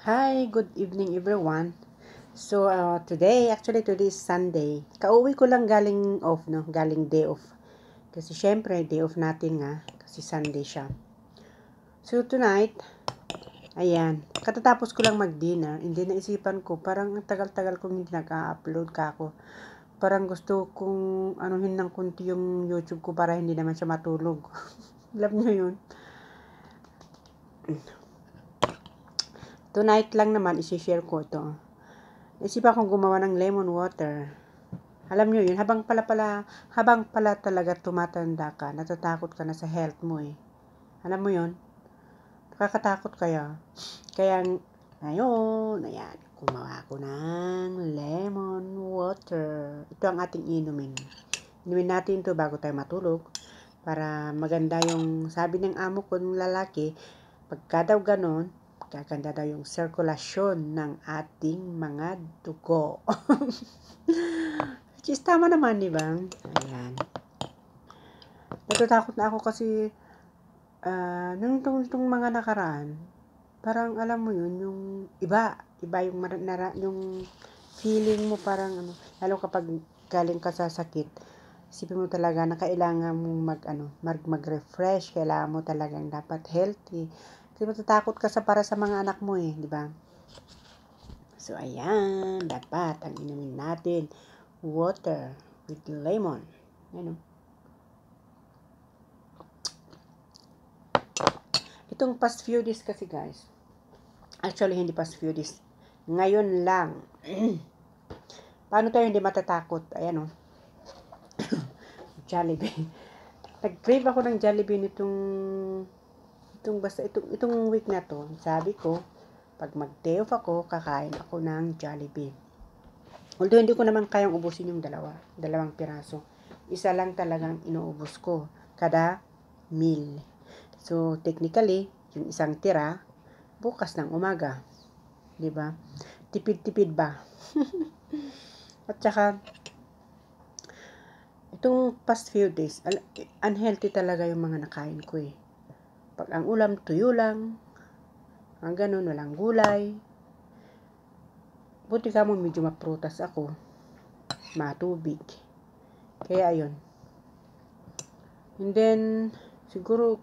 Hi, good evening everyone. So, today is Sunday. Kauwi ko lang galing off, no? Galing day off. Kasi syempre, day off natin nga. Kasi Sunday siya. So, tonight, ayan. Katatapos ko lang mag-dinner. Hindi naisipan ko, parang ang tagal-tagal kong hindi nag-upload ka ako. Parang gusto kong anuhin ng kunti yung YouTube ko para hindi naman siya matulog. Alam nyo yun? Tonight lang naman, isi-share ko ito. Naisipan kong gumawa ng lemon water. Alam nyo yun, habang pala talaga tumatanda ka, natatakot ka na sa health mo eh. Alam mo yun? Nakakatakot kaya. Kaya, ngayon, ayan, gumawa ko ng lemon water. Ito ang ating inumin. Inumin natin ito bago tayo matulog. Para maganda yung, sabi ng amo ko, ng lalaki, pagka daw ganon, gaganda daw yung sirkulasyon ng ating mga dugo. Which is tama naman, di ba? Ayan. Natatakot na ako kasi nung itong mga nakaraan, parang alam mo yun, yung iba yung yung feeling mo parang lalo kapag galing ka sa sakit, isipin mo talaga na kailangan mong mag-refresh, kailangan mo talagang dapat healthy. Kasi matatakot ka para sa mga anak mo eh, di ba? So, ayan, dapat ang inumin natin, water with lemon. Yan o. Itong past few days kasi guys, actually hindi past few days, ngayon lang, paano tayo hindi matatakot? Ayan o. Jollibee. Nag-crave ako ng Jollibee itong week na to. Sabi ko, pag mag-day off ako, kakain ako ng Jollibee. Although hindi ko naman kayang ubusin yung dalawang piraso. Isa lang talagang inuubos ko kada meal. So, technically, yung isang tira, bukas ng umaga. 'Di ba? Tipid-tipid ba? At saka, itong past few days, unhealthy talaga yung mga nakain ko eh. Pag ang ulam, tuyo lang, ang ganun, walang gulay. Buti ka mo medyo maprutas ako, matubig. Kaya ayun. And then, siguro,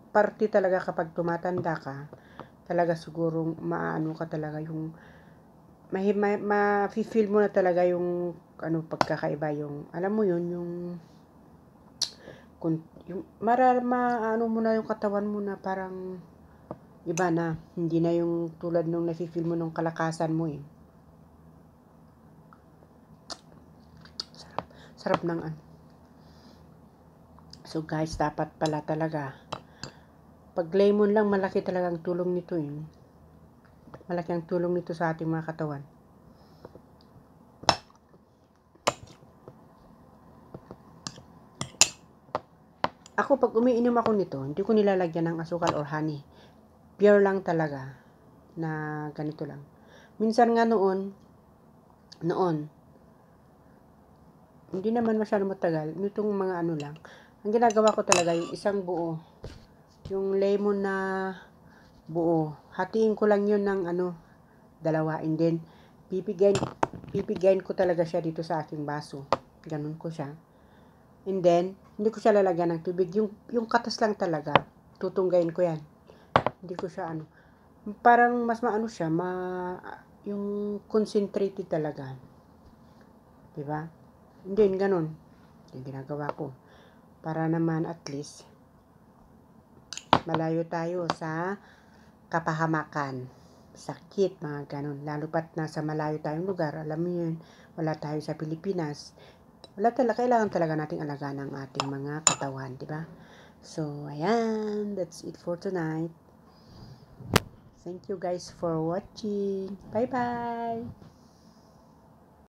parte talaga kapag tumatanda ka, talaga siguro maano ka talaga yung ma-feel mo na talaga yung pagkakaiba yung alam mo yun yung maano mo na yung katawan mo na parang iba na, hindi na yung tulad nung nafe-feel mo nung kalakasan mo eh. Sarap ng So guys, dapat pala talaga pag lemon lang, malaki talagang tulong nito eh. Malaki ang tulong nito sa ating mga katawan. Ako pag umiinom ako nito, hindi ko nilalagyan ng asukal or honey. Pure lang talaga na ganito lang. Minsan nga noon, hindi naman masyado matagal, nitong mga lang. Ang ginagawa ko talaga yung isang buo, yung lemon na buo. Hatiin ko lang yun ng dalawa, and then pipigayin ko talaga siya dito sa aking baso. Ganun ko siya. And then, hindi ko siya lalagyan ng tubig. Yung katas lang talaga. Tutunggayin ko yan. Hindi ko siya parang mas maano siya, yung concentrated talaga. Diba? Hindi, ganun. Yung ginagawa ko. Para naman at least, malayo tayo sa kapahamakan, sakit, mga ganun. Lalo pat nasa malayo tayong lugar, alam mo yun, wala tayo sa Pilipinas. Kailangan talaga nating alagaan ang ating mga katawan, di ba? So, ayan, that's it for tonight. Thank you guys for watching. Bye-bye!